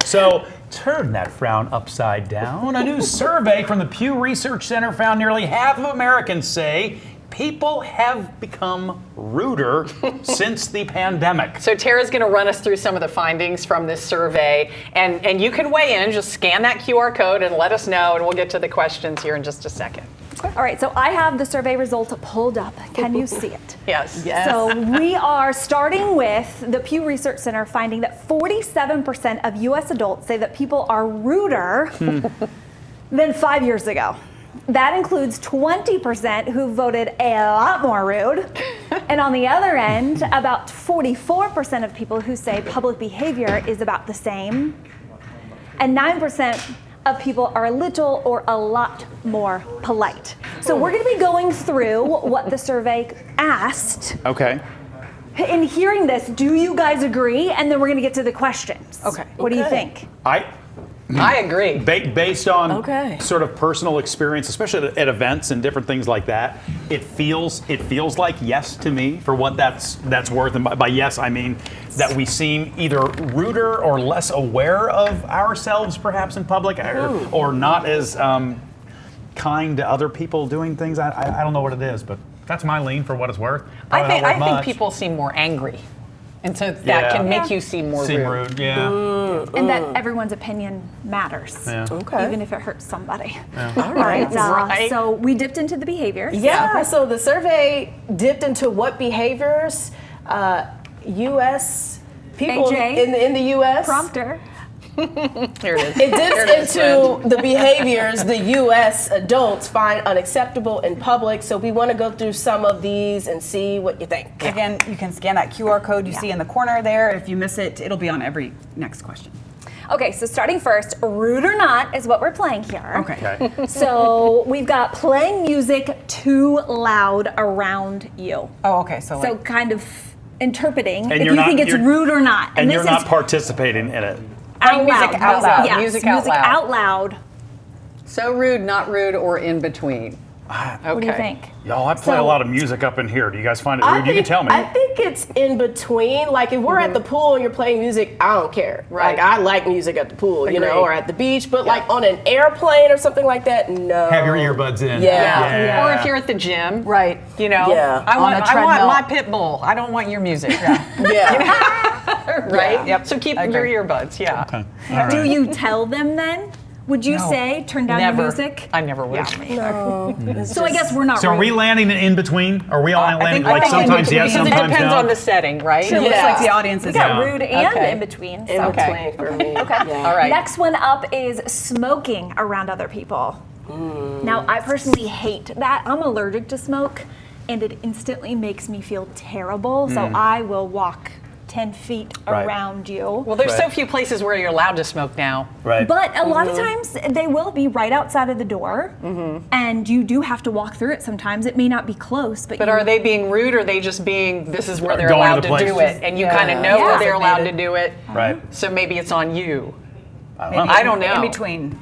So turn that frown upside down. A new survey from the Pew Research Center found nearly half of Americans say people have become ruder since the pandemic. So Tara's going to run us through some of the findings from this survey, and you can weigh in. Just scan that QR code and let us know, and we'll get to the questions here in just a second. All right, so I have the survey results pulled up. Can you see it? Yes. So we are starting with the Pew Research Center finding that 47% of U.S. adults say that people are ruder than 5 years ago. That includes 20% who voted a lot more rude. And on the other end, about 44% of people who say public behavior is about the same. And 9% of people are a little or a lot more polite. So we're going to be going through what the survey asked. Okay. In hearing this, do you guys agree? And then we're going to get to the questions. Okay. What do you think? I agree. Based on sort of personal experience, especially at events and different things like that, it feels like yes to me for what that's worth. And by yes, I mean that we seem either ruder or less aware of ourselves, perhaps in public, or not as kind to other people doing things. I don't know what it is, but that's my lean for what it's worth. I think people seem more angry. And so that can make you seem more rude. And that everyone's opinion matters, even if it hurts somebody. All right. So we dipped into the behaviors. So the survey dipped into what behaviors U.S. people AJ, in the U.S. prompter. Here it is. It dips into the behaviors the U.S. adults find unacceptable in public. So we want to go through some of these and see what you think. Again, you can scan that QR code you see in the corner there. If you miss it, it'll be on every next question. Okay, so starting first, rude or not is what we're playing here. Okay. So we've got playing music too loud around you. Oh, okay. So kind of interpreting And if you're you not- think it's you're- rude or not. And this you're is not participating in it. out loud. Music out loud. Yes, Music out loud. So rude, not rude, or in between. What do you think? Y'all, I play a lot of music up in here. Do you guys find it rude? You can tell me. I think it's in between. Like if we're at the pool and you're playing music, I don't care. Right. Like I like music at the pool, you know, Agreed. or at the beach. But like on an airplane or something like that, no. Have your earbuds in. Yeah. Or if you're at the gym, right. you know, Yeah. I want treadmill. my pit bull. I don't want your music. Yeah. Right? Yep. So keep I your agree. earbuds. Yeah. Okay. All right. Do you tell them then? Would you say turn down Never. your music? I never would. So I guess we're not So are rude. we landing in between? Are we all landing think- I like think sometimes in yes, between. Because it sometimes depends no? on the setting, right? It looks like the audience We is got rude and Okay. in between. In So. between for me. Okay. Yeah. All right. Next one up is smoking around other people. Now, I personally hate that. I'm allergic to smoke, and it instantly makes me feel terrible. So I will walk 10 feet Right. around you. Well, there's so Right. few places where you're allowed to smoke now. Right. But a lot of times they will be right outside of the door, and you do have to walk through it sometimes. It may not be close, but But you, are they being rude, or are they just being, this is where they're Going to allowed the to do place. it, and you kind of know Yeah. where they're allowed to do it, Right. so maybe it's on you. I don't know. I don't know. In between.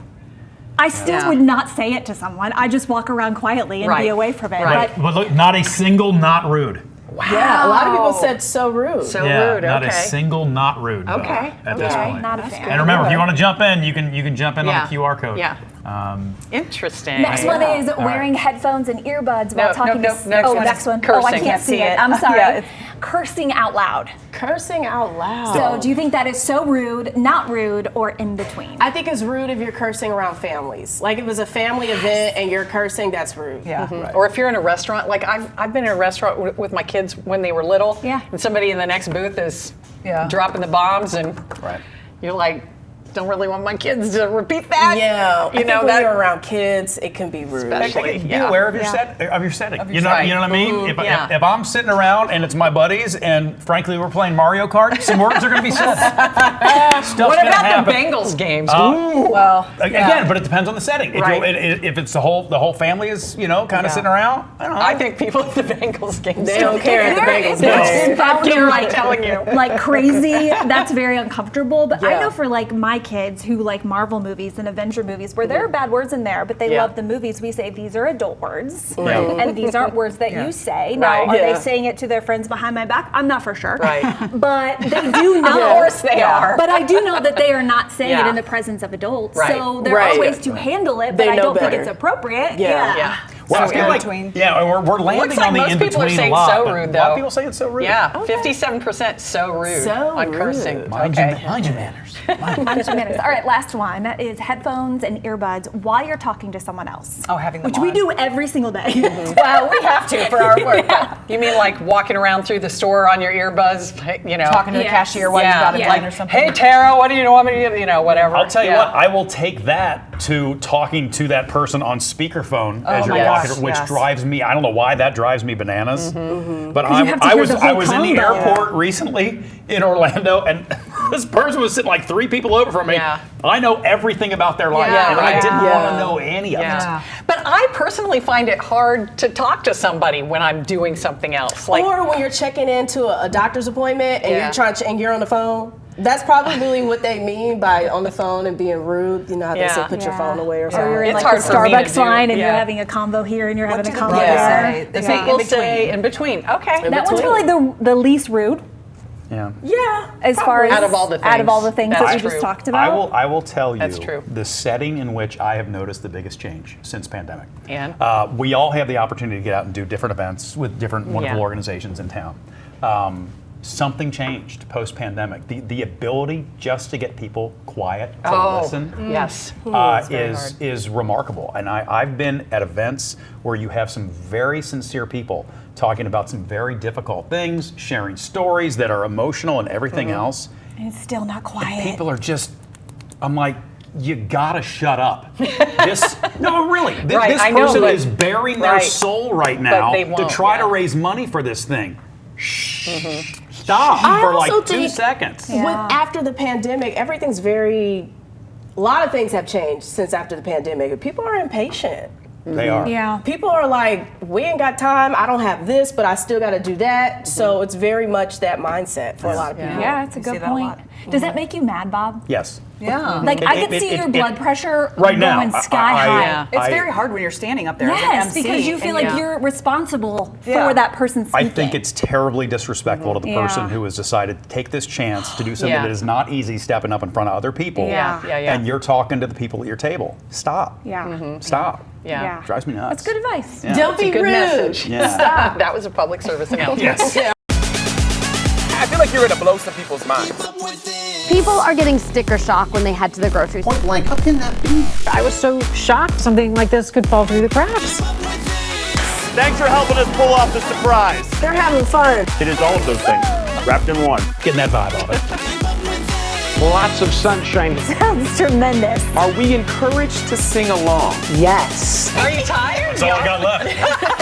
I still would not say it to someone. I just walk around quietly and Right. be away from it. Right. But But look, not a single not rude. Yeah, a lot of people said so rude. So Yeah, rude, not okay. a single not rude. though, Okay, At this okay, point. not a fan. And remember, if you want to jump in, you can jump in on the QR code. Yeah. Interesting. Next one is wearing headphones and earbuds while No, talking no, to. next oh, one next is one. Oh, I cursing. can't see it. it. I'm sorry. Yeah, Cursing out loud. Cursing out loud. So, do you think that is so rude, not rude, or in between? I think it's rude if you're cursing around families. Like if it's a family event and you're cursing, that's rude. Yeah. Or if you're in a restaurant, like I've been in a restaurant with my kids when they were little, Yeah. and somebody in the next booth is Yeah. dropping the bombs, and Right. you're like, don't really want my kids to repeat that. Yeah, you know when that. you're around kids, it can be rude. Especially. Be Yeah. aware of your setting. You know setting. what I mean? Yeah. If I'm sitting around and it's my buddies and frankly we're playing Mario Kart, some words are going to be said. Stuff's What gonna about happen. the Bengals games? Well, Again, but it depends on the setting. Right. If it's the whole family is kind of sitting around, I don't know. I think people at the Bengals games They don't care at the Bengals They're games. involved in, I'm like, telling you. like crazy. That's very uncomfortable. But I Yeah. know for like my kids who like Marvel movies and Avenger movies, where there are bad words in there, but they love the movies, we say these are adult words, and these aren't words that you say. Now, are they saying it to their friends behind my back? I'm not for sure. Right. But they do know. Of course they are. But I do know that they are not saying it in the presence of adults. Right. So there are ways to handle it, but I don't think it's appropriate. Yeah. Well, So I feel like, in-between. we're landing Looks like on the most people are in-between a saying lot. so but rude, A lot of though. people say it's so rude. Yeah, 57% so rude on cursing. Mind your manners. Mind your manners. All right, last one is headphones and earbuds while you're talking to someone else. Oh, having them which we on. do every single day. Well, we have to for our work. You mean like walking around through the store on your earbuds, Talking to the cashier while you've got a line or something. Hey Tara, what do you want me to get? Whatever. I'll tell you what, I will take that to talking to that person on speakerphone as you're my walking, gosh, which yes. drives me. I don't know why that drives me bananas. But you have to I hear was the whole in the combo. airport recently in Orlando, and this person was sitting like 3 people over from me. Yeah. I know everything about their life, Yeah, and I right. didn't Yeah. want to know any of it. But I personally find it hard to talk to somebody when I'm doing something else. Like, Or when you're checking into a doctor's appointment and and you're on the phone. That's probably what they mean by on the phone and being rude. You know how they say put your phone away or Or something. you're in It's like the hard for me to Starbucks do. line and you're Yeah. having a convo here and you're having a do the convo people there. say? They say people in say between. in between. Okay. That one's between. probably the least rude Yeah. Yeah. as far as Out of all the out of all the things. things that That's we just true. talked about. I will tell you That's true. the setting in which I have noticed the biggest change since pandemic. And? We all have the opportunity to get out and do different events with different wonderful Yeah. organizations in town. Something changed post-pandemic. The ability just to get people quiet to listen Yes. is remarkable. And I've been at events where you have some very sincere people talking about some very difficult things, sharing stories that are emotional and everything else. And it's still not quiet. People are just, I'm like, you gotta shut up. No, really. Right, This I know, person but- is bearing their right. soul right now they to won't, try to yeah. raise money for this thing. Shh. Stop I for also like 2 think- seconds. After the pandemic, everything's a lot of things have changed since after the pandemic. People are impatient. They are. Yeah. People are like, we ain't got time. I don't have this, but I still got to do that. So it's very much that mindset for a lot of people. Yeah, that's a You see good that a point. lot. Does that make you mad, Bob? Yes. Yeah. Like I could see your blood pressure right now, going sky high. Yeah. It's very hard when you're standing up there as Yes, an MC. because you feel and like you're responsible Yeah. for that person I speaking. think it's terribly disrespectful to the person Yeah. who has decided to take this chance to do something Yeah. that is not easy, stepping up in front of other people. Yeah. And you're talking to the people at your table. Stop. Yeah. Stop. Yeah. Drives me nuts. That's good advice. Yeah. Don't be Good rude. message. Yeah. That was a public service announcement. Yes. I feel like you're gonna blow some people's minds. People are getting sticker shock when they head to the grocery store. Point blank, how can that be? I was so shocked something like this could fall through the cracks. Thanks for helping us pull off the surprise. They're having fun. It is all of those things wrapped in one. Getting that vibe off it. Lots of sunshine. Sounds tremendous. Are we encouraged to sing along? Yes. Are you tired? That's all I got left.